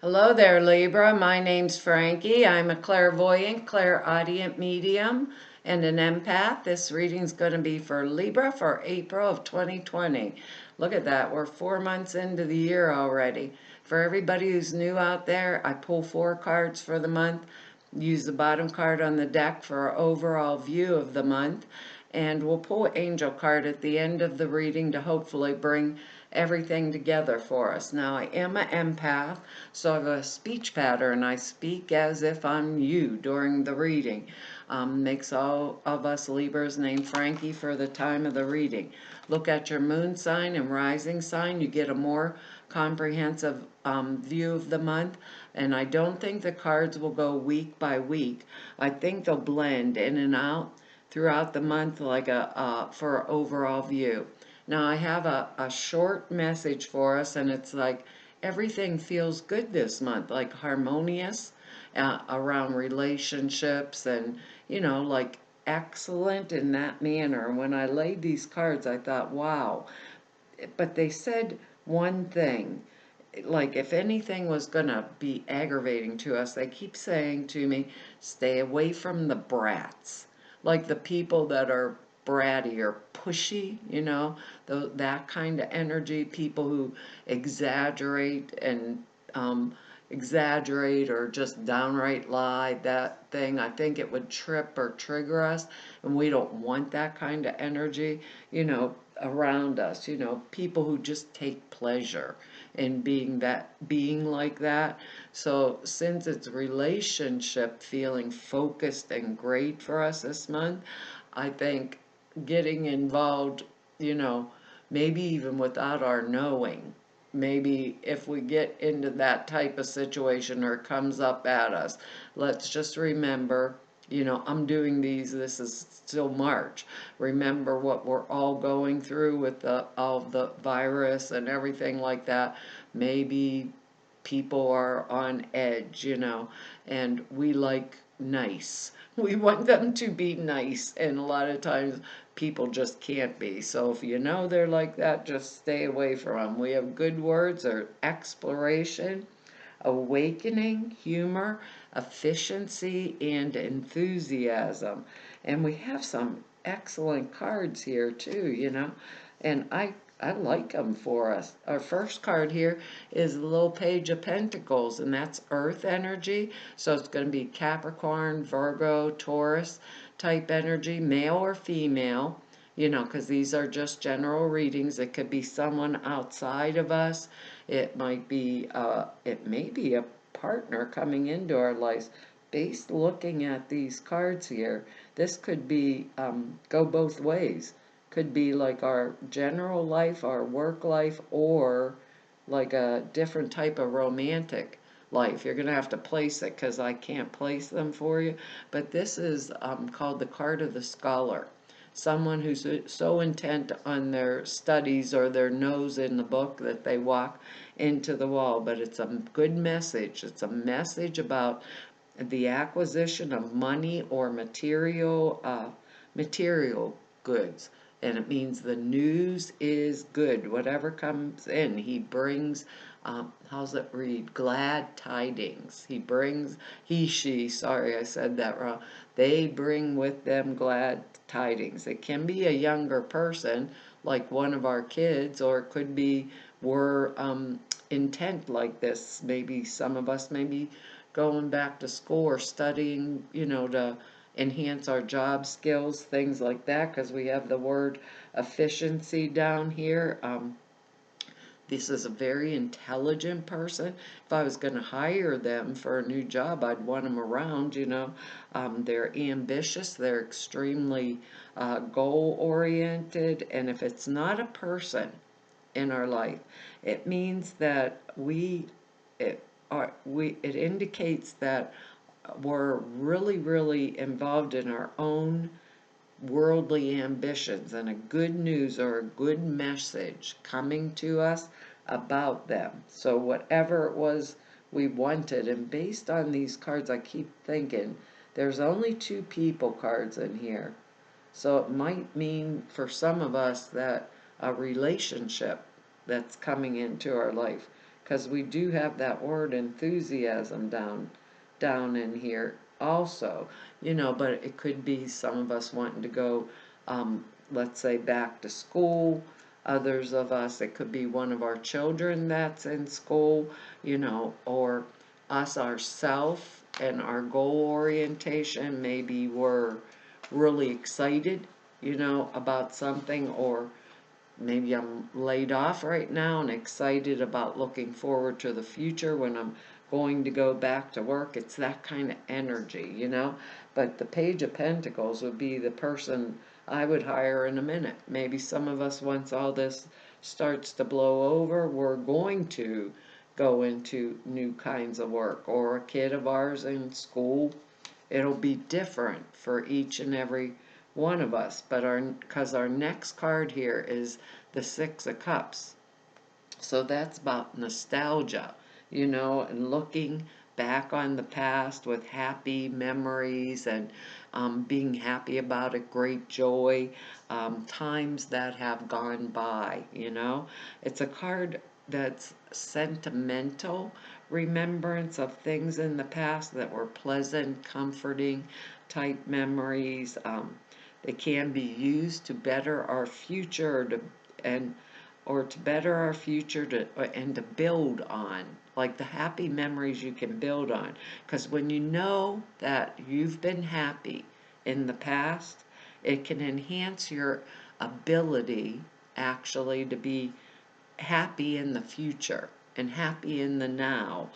Hello there, Libra. My name's Frankie. I'm a clairvoyant, clairaudient medium, and an empath. This reading's going to be for Libra for April of 2020. Look at that. We're 4 months into the year already. For everybody who's new out there, I pull 4 cards for the month. Use the bottom card on the deck for an overall view of the month. And we'll pull an angel card at the end of the reading to hopefully bring everything together for us. Now, I am an empath, so I have a speech pattern. I speak as if I'm you during the reading. Makes all of us Libras named Frankie for the time of the reading. Look at your moon sign and rising sign. You get a more comprehensive view of the month. And I don't think the cards will go week by week. I think they'll blend in and out throughout the month like for an overall view. Now I have a short message for us, and it's like everything feels good this month, like harmonious around relationships, and like excellent in that manner. When I laid these cards, I thought, wow. But they said one thing, like if anything was going to be aggravating to us, they keep saying to me, stay away from the brats, like the people that are bratty or pushy, that kind of energy, people who exaggerate and exaggerate or just downright lie. That thing, I think it would trip or trigger us, and we don't want that kind of energy, around us, people who just take pleasure in being like that. So since it's relationship feeling focused and great for us this month, I think getting involved, maybe even without our knowing, maybe if we get into that type of situation or it comes up at us, let's just remember, I'm doing these, this is still March. Remember what we're all going through with all the virus and everything like that. Maybe people are on edge, and we like nice. We want them to be nice, and a lot of times people just can't be. So if you know they're like that, just stay away from them. We have good words or exploration, awakening, humor, efficiency, and enthusiasm. And we have some excellent cards here too, and I like them for us. Our first card here is the little page of Pentacles, and that's earth energy. So it's going to be Capricorn, Virgo, Taurus type energy, male or female, because these are just general readings. It could be someone outside of us. It may be a partner coming into our lives. Based looking at these cards here, this could be go both ways. Could be like our general life, our work life, or like a different type of romantic life. You're going to have to place it because I can't place them for you. But this is called the card of the scholar. Someone who's so intent on their studies or their nose in the book that they walk into the wall. But it's a good message. It's a message about the acquisition of money or material goods. And it means the news is good. Whatever comes in, he brings, how's it read? Glad tidings. Sorry, I said that wrong. They bring with them glad tidings. It can be a younger person, like one of our kids, or it could be we're intent like this. Maybe some of us may be going back to school or studying, to enhance our job skills, things like that, because we have the word efficiency down here. This is a very intelligent person. If I was going to hire them for a new job, I'd want them around, they're ambitious, they're extremely goal oriented, and if it's not a person in our life, it means that it indicates that we're really, really involved in our own worldly ambitions, and a good news or a good message coming to us about them. So whatever it was we wanted, and based on these cards, I keep thinking there's only two people cards in here. So it might mean for some of us that a relationship that's coming into our life because we do have that word enthusiasm down in here also, but it could be some of us wanting to go, let's say, back to school. Others of us, it could be one of our children that's in school, or us ourself and our goal orientation. Maybe we're really excited, about something, or maybe I'm laid off right now and excited about looking forward to the future when I'm going to go back to work. It's that kind of energy. But the Page of Pentacles would be the person I would hire in a minute. Maybe some of us, once all this starts to blow over, we're going to go into new kinds of work, or a kid of ours in school. It'll be different for each and every one of us, but because our next card here is the Six of Cups. So that's about nostalgia, and looking back on the past with happy memories, and being happy about it, great joy, times that have gone by. It's a card that's sentimental remembrance of things in the past that were pleasant, comforting type memories. They can be used to better our future, and or to better our future, and to build on, like the happy memories you can build on, because when you know that you've been happy in the past, it can enhance your ability actually to be happy in the future and happy in the now,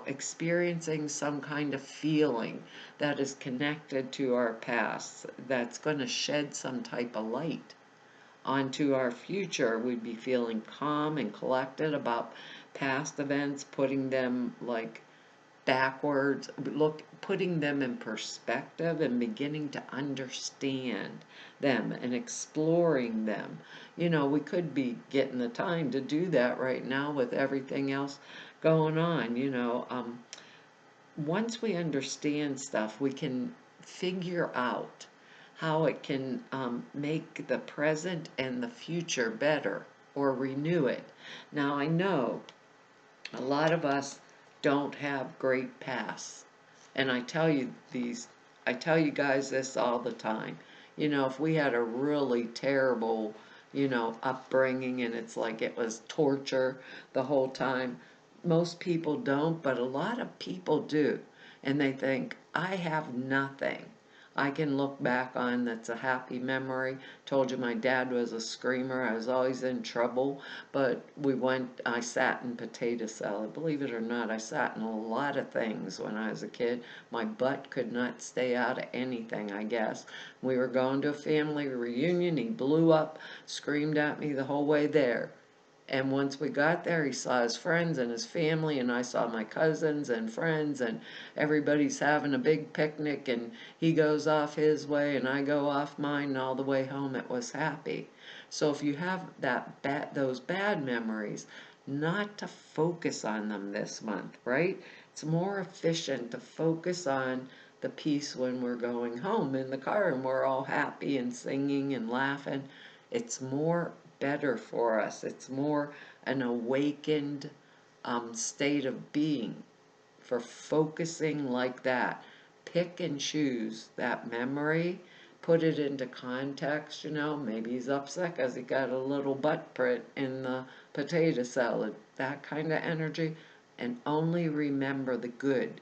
experiencing some kind of feeling that is connected to our past, that's going to shed some type of light onto our future. We'd be feeling calm and collected about past events, putting them like backwards, putting them in perspective and beginning to understand them and exploring them. We could be getting the time to do that right now with everything else going on. Once we understand stuff, we can figure out how it can make the present and the future better, or renew it. Now, I know a lot of us don't have great pasts, and I tell you guys this all the time. If we had a really terrible, upbringing, and it's like it was torture the whole time, most people don't, but a lot of people do. And they think, I have nothing I can look back on that's a happy memory. Told you my dad was a screamer. I was always in trouble, but I sat in potato salad. Believe it or not, I sat in a lot of things when I was a kid. My butt could not stay out of anything, I guess. We were going to a family reunion. He blew up, screamed at me the whole way there. And once we got there, he saw his friends and his family, and I saw my cousins and friends, and everybody's having a big picnic, and he goes off his way, and I go off mine, and all the way home it was happy. So if you have those bad memories, not to focus on them this month, right? It's more efficient to focus on the peace when we're going home in the car and we're all happy and singing and laughing. It's more better for us. It's more an awakened state of being for focusing like that. Pick and choose that memory, put it into context. Maybe he's upset because he got a little butt print in the potato salad, that kind of energy, and only remember the good.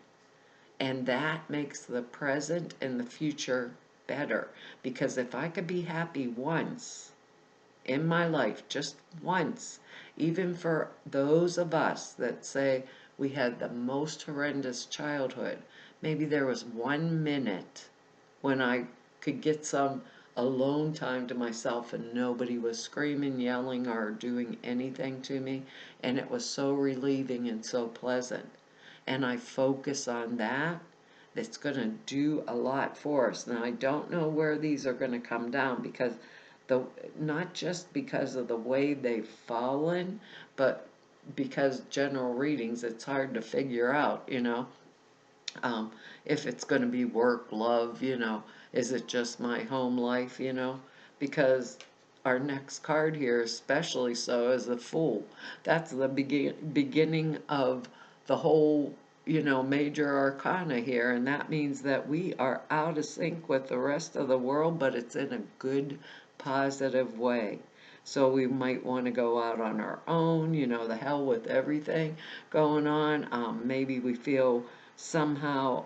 And that makes the present and the future better, because if I could be happy once in my life, just once, even for those of us that say we had the most horrendous childhood, maybe there was 1 minute when I could get some alone time to myself and nobody was screaming, yelling, or doing anything to me, and it was so relieving and so pleasant. And I focus on that. That's going to do a lot for us. Now, I don't know where these are going to come down, because not just because of the way they've fallen, but because general readings, it's hard to figure out, if it's going to be work, love, is it just my home life, because our next card here, especially so, is the Fool. That's the beginning of the whole, major arcana here, and that means that we are out of sync with the rest of the world, but it's in a good, positive way. So we might want to go out on our own, the hell with everything going on. Maybe we feel somehow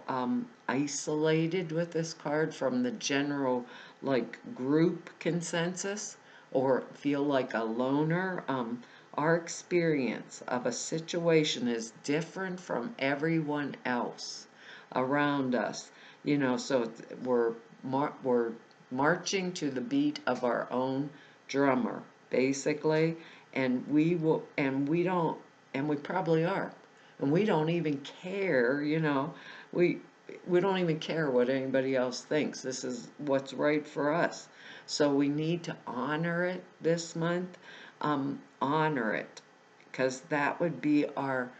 isolated with this card from the general, like, group consensus, or feel like a loner. Our experience of a situation is different from everyone else around us. So we're marching to the beat of our own drummer, basically, and we probably are, and we don't even care. We we don't even care what anybody else thinks. This is what's right for us. So we need to honor it this month. Honor it, because that would be our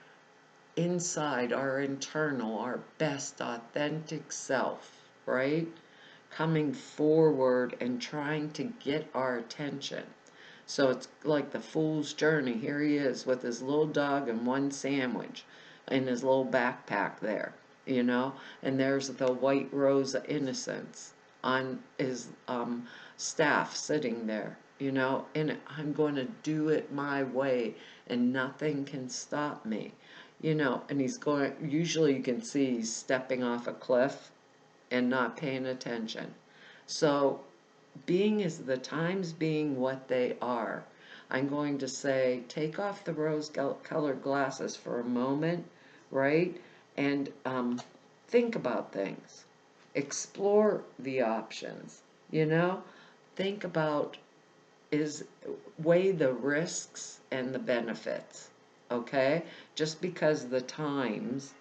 inside, our internal, our best authentic self, right? Coming forward and trying to get our attention. So it's like the fool's journey. Here he is with his little dog and one sandwich in his little backpack there, and there's the white rose of innocence on his staff sitting there, and I'm going to do it my way and nothing can stop me, and he's going, usually you can see he's stepping off a cliff and not paying attention. So being is the times being what they are. I'm going to say, take off the rose colored glasses for a moment, right? And think about things. Explore the options, Think about, weigh the risks and the benefits, okay? Just because the times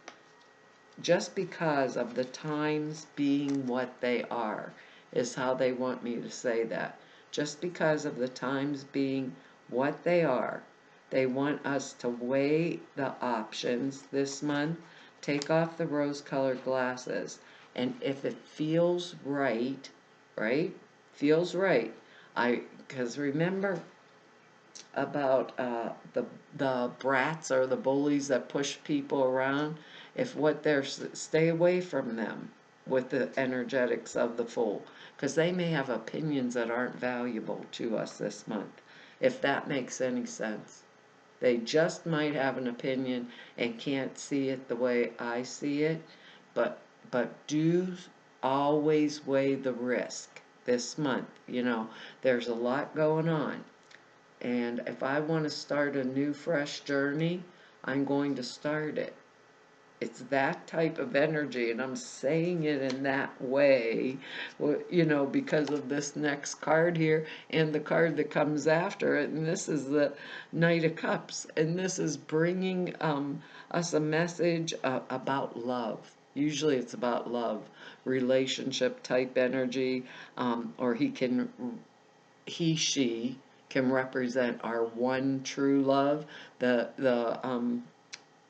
just because of the times being what they are, is how they want me to say that. Just because of the times being what they are, they want us to weigh the options this month, take off the rose-colored glasses, and if it feels right, right? Feels right. Because remember about the brats or the bullies that push people around. If what they're, stay away from them with the energetics of the Fool, because they may have opinions that aren't valuable to us this month, if that makes any sense. They just might have an opinion and can't see it the way I see it, but do always weigh the risk this month. There's a lot going on. And if I want to start a new, fresh journey, I'm going to start it. It's that type of energy, and I'm saying it in that way, because of this next card here and the card that comes after it. And this is the Knight of Cups, and this is bringing us a message about love. Usually it's about love, relationship type energy, or she can represent our one true love, the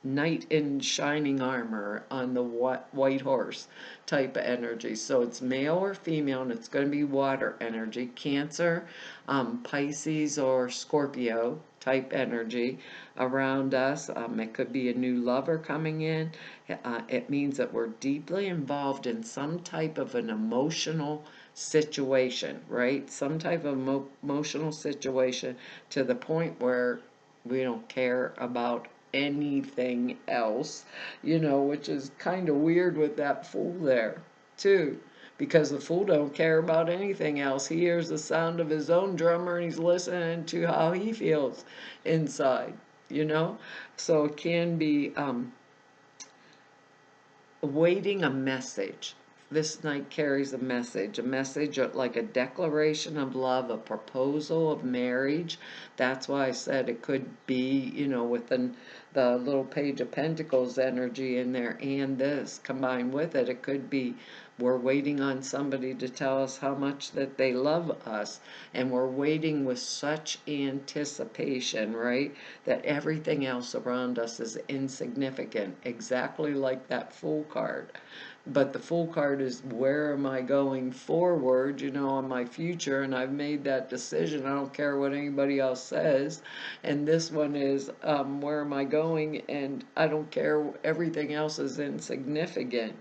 knight in shining armor on the white horse type of energy. So it's male or female, and it's going to be water energy. Cancer, Pisces, or Scorpio type energy around us. It could be a new lover coming in. It means that we're deeply involved in some type of an emotional situation, right? Some type of emotional situation, to the point where we don't care about anything else, which is kind of weird with that Fool there, too. Because the Fool don't care about anything else. He hears the sound of his own drummer and he's listening to how he feels inside, So it can be awaiting a message. This Knight carries a message like a declaration of love, a proposal of marriage. That's why I said it could be, with the little Page of Pentacles energy in there, and this combined with it, it could be we're waiting on somebody to tell us how much that they love us, and we're waiting with such anticipation, right? That everything else around us is insignificant, exactly like that Fool card. But the Fool card is, where am I going forward, on my future, and I've made that decision. I don't care what anybody else says. And this one is, where am I going, and I don't care, everything else is insignificant.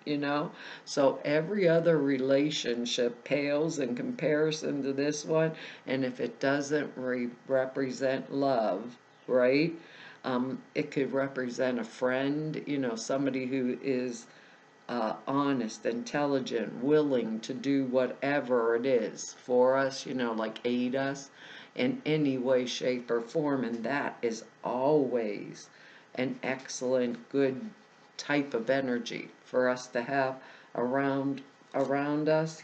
So every other relationship pales in comparison to this one, and if it doesn't represent love, right? It could represent a friend, somebody who is honest, intelligent, willing to do whatever it is for us, like aid us in any way, shape, or form. And that is always an excellent, good type of energy for us to have around around us.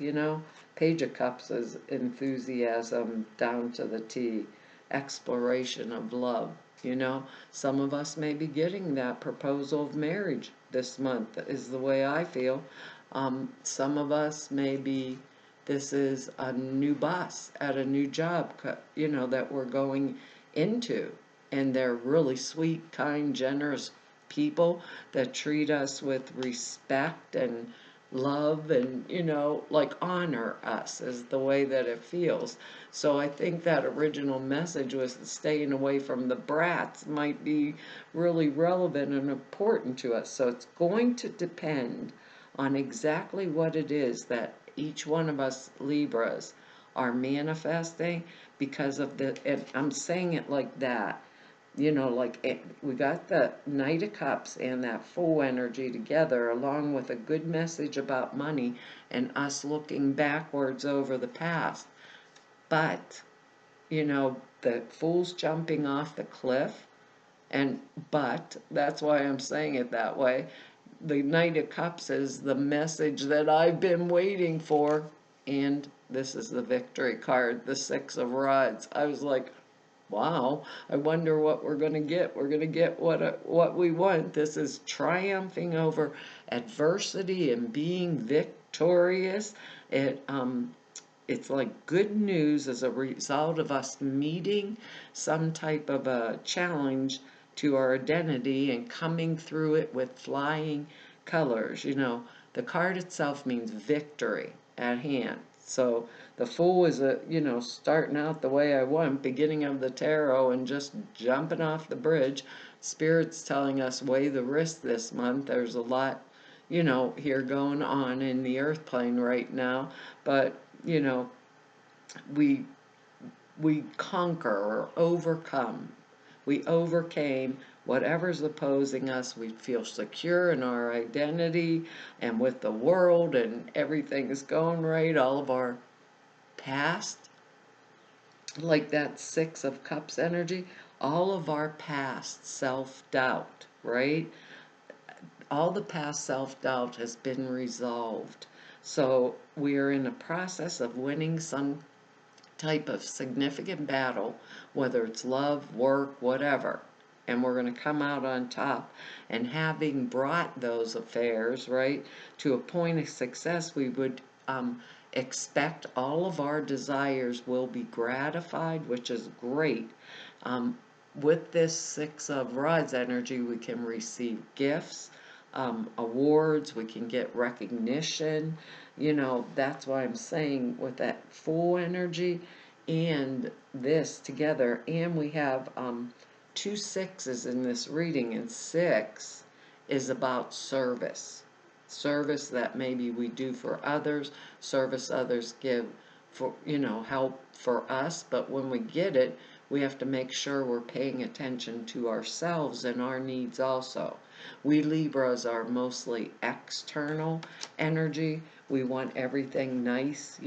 Page of Cups is enthusiasm down to the T, exploration of love. Some of us may be getting that proposal of marriage this month, is the way I feel. Some of us maybe this is a new boss at a new job, that we're going into. And they're really sweet, kind, generous people that treat us with respect and love and, like honor us, is the way that it feels. So I think that original message was staying away from the brats might be really relevant and important to us. So it's going to depend on exactly what it is that each one of us Libras are manifesting, because of and I'm saying it like that. We got the Knight of Cups and that Fool energy together, along with a good message about money and us looking backwards over the past. But, the Fool's jumping off the cliff, but that's why I'm saying it that way. The Knight of Cups is the message that I've been waiting for, and this is the victory card, the Six of Rods. I was like, wow, I wonder what we're going to get. We're going to get what we want. This is triumphing over adversity and being victorious. It's like good news as a result of us meeting some type of a challenge to our identity and coming through it with flying colors. The card itself means victory at hand. So the Fool is starting out the way I want, beginning of the tarot, and just jumping off the bridge. Spirit's telling us weigh the risk this month. There's a lot, here going on in the earth plane right now, but we conquer or overcome. We overcame whatever's opposing us. We feel secure in our identity and with the world, and everything is going right. All of our past, like that Six of Cups energy, all of our past self-doubt, right? All the past self-doubt has been resolved. So we are in a process of winning some type of significant battle, whether it's love, work, whatever. And we're going to come out on top. And having brought those affairs, right, to a point of success, we would expect all of our desires will be gratified, which is great. With this Six of Rods energy, we can receive gifts, awards, we can get recognition. That's why I'm saying with that Fool energy and this together, and we have two sixes in this reading, and six is about service. Service that maybe we do for others, service others give for, help for us, but when we get it, we have to make sure we're paying attention to ourselves and our needs also. We Libras are mostly external energy. We want everything nice,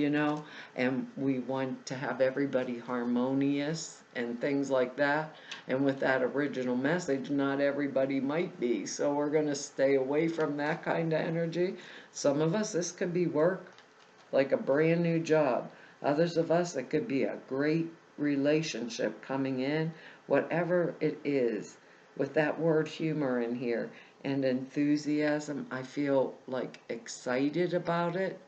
and we want to have everybody harmonious and things like that. And with that original message, not everybody might be. So we're going to stay away from that kind of energy. Some of us, this could be work, like a brand new job. Others of us, it could be a great relationship coming in. Whatever it is, with that word humor in here and enthusiasm. I feel like excited about it.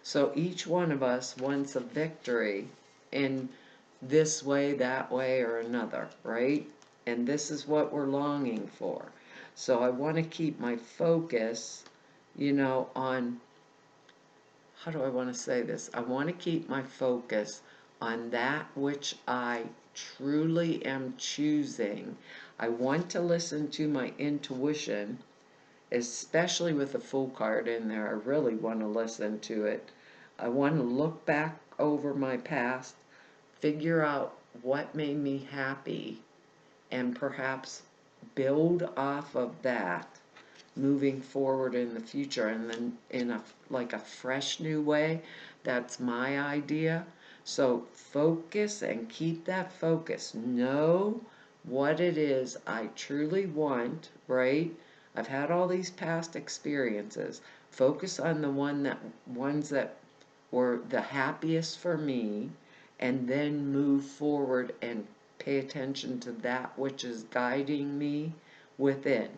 So each one of us wants a victory in this way, that way, or another, right? And this is what we're longing for. So I want to keep my focus, on, how do I want to say this? I want to keep my focus on that which I truly am choosing. I want to listen to my intuition, especially with the Fool card in there. I really want to listen to it. I want to look back over my past, figure out what made me happy, and perhaps build off of that moving forward in the future, and then in a fresh new way. That's my idea. So focus and keep that focus. Know what it is I truly want, right? I've had all these past experiences. Focus on the ones that were the happiest for me, and then move forward and pay attention to that which is guiding me within,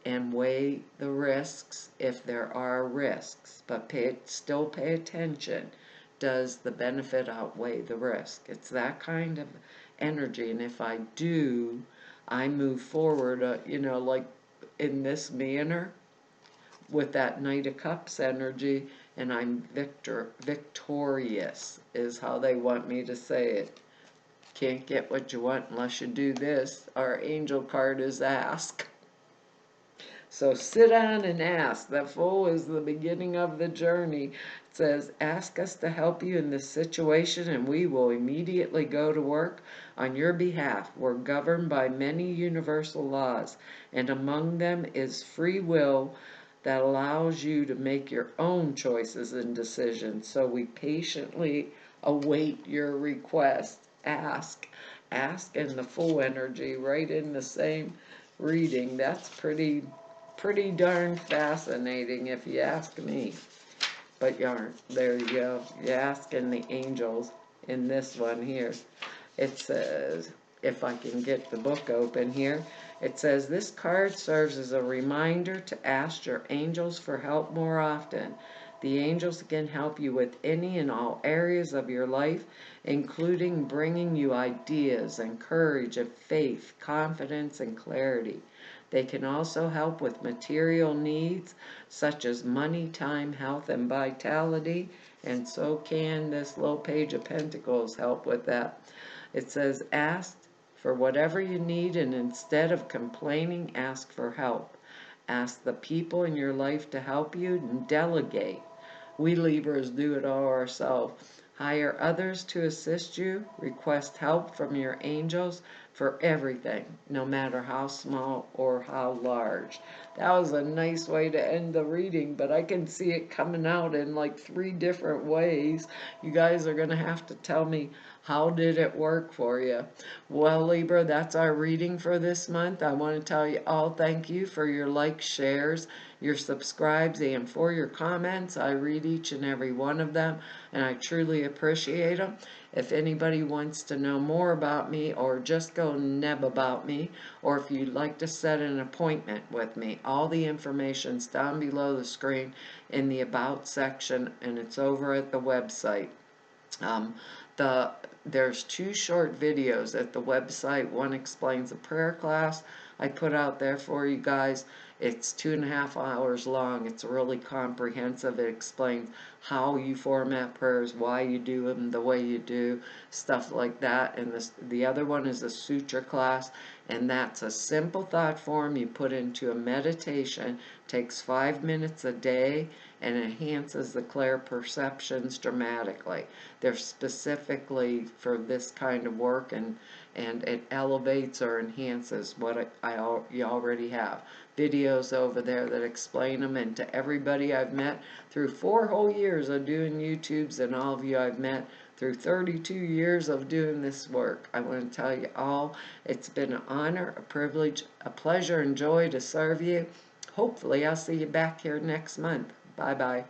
and weigh the risks if there are risks, but still pay attention. Does the benefit outweigh the risk? It's that kind of energy, and if I do, I move forward, like in this manner with that Knight of Cups energy, and I'm victorious is how they want me to say it. Can't get what you want unless you do this. Our angel card is ask. So sit down and ask. The Fool is the beginning of the journey. It says, ask us to help you in this situation and we will immediately go to work on your behalf. We're governed by many universal laws, and among them is free will that allows you to make your own choices and decisions. So we patiently await your request. Ask. Ask, and the Fool energy right in the same reading. That's pretty darn fascinating if you ask me. But you aren't. There you go. You're asking the angels in this one here. It says, if I can get the book open here, it says, this card serves as a reminder to ask your angels for help more often. The angels can help you with any and all areas of your life, including bringing you ideas and courage and faith, confidence and clarity. They can also help with material needs such as money, time, health, and vitality, and so can this little Page of Pentacles help with that. It says, ask for whatever you need, and instead of complaining, ask for help. Ask the people in your life to help you, and delegate. We Libras do it all ourselves. Hire others to assist you. Request help from your angels for everything, no matter how small or how large. That was a nice way to end the reading, but I can see it coming out in like 3 different ways. You guys are going to have to tell me, how did it work for you? Well, Libra, that's our reading for this month. I want to tell you all thank you for your likes, shares, your subscribes, and for your comments. I read each and every one of them, and I truly appreciate them. If anybody wants to know more about me, or just go neb about me, or if you'd like to set an appointment with me, all the information's down below the screen in the About section, and it's over at the website. There's 2 short videos at the website. One explains a prayer class I put out there for you guys. It's 2.5 hours long. It's really comprehensive. It explains how you format prayers, why you do them the way you do, stuff like that. And the other one is a sutra class, and that's a simple thought form you put into a meditation. Takes 5 minutes a day and enhances the clear perceptions dramatically. They're specifically for this kind of work, and it elevates or enhances what you already have. Videos over there that explain them, and to everybody I've met through 4 whole years of doing YouTubes, and all of you I've met through 32 years of doing this work, I want to tell you all, it's been an honor, a privilege, a pleasure and joy to serve you. Hopefully I'll see you back here next month. Bye-bye.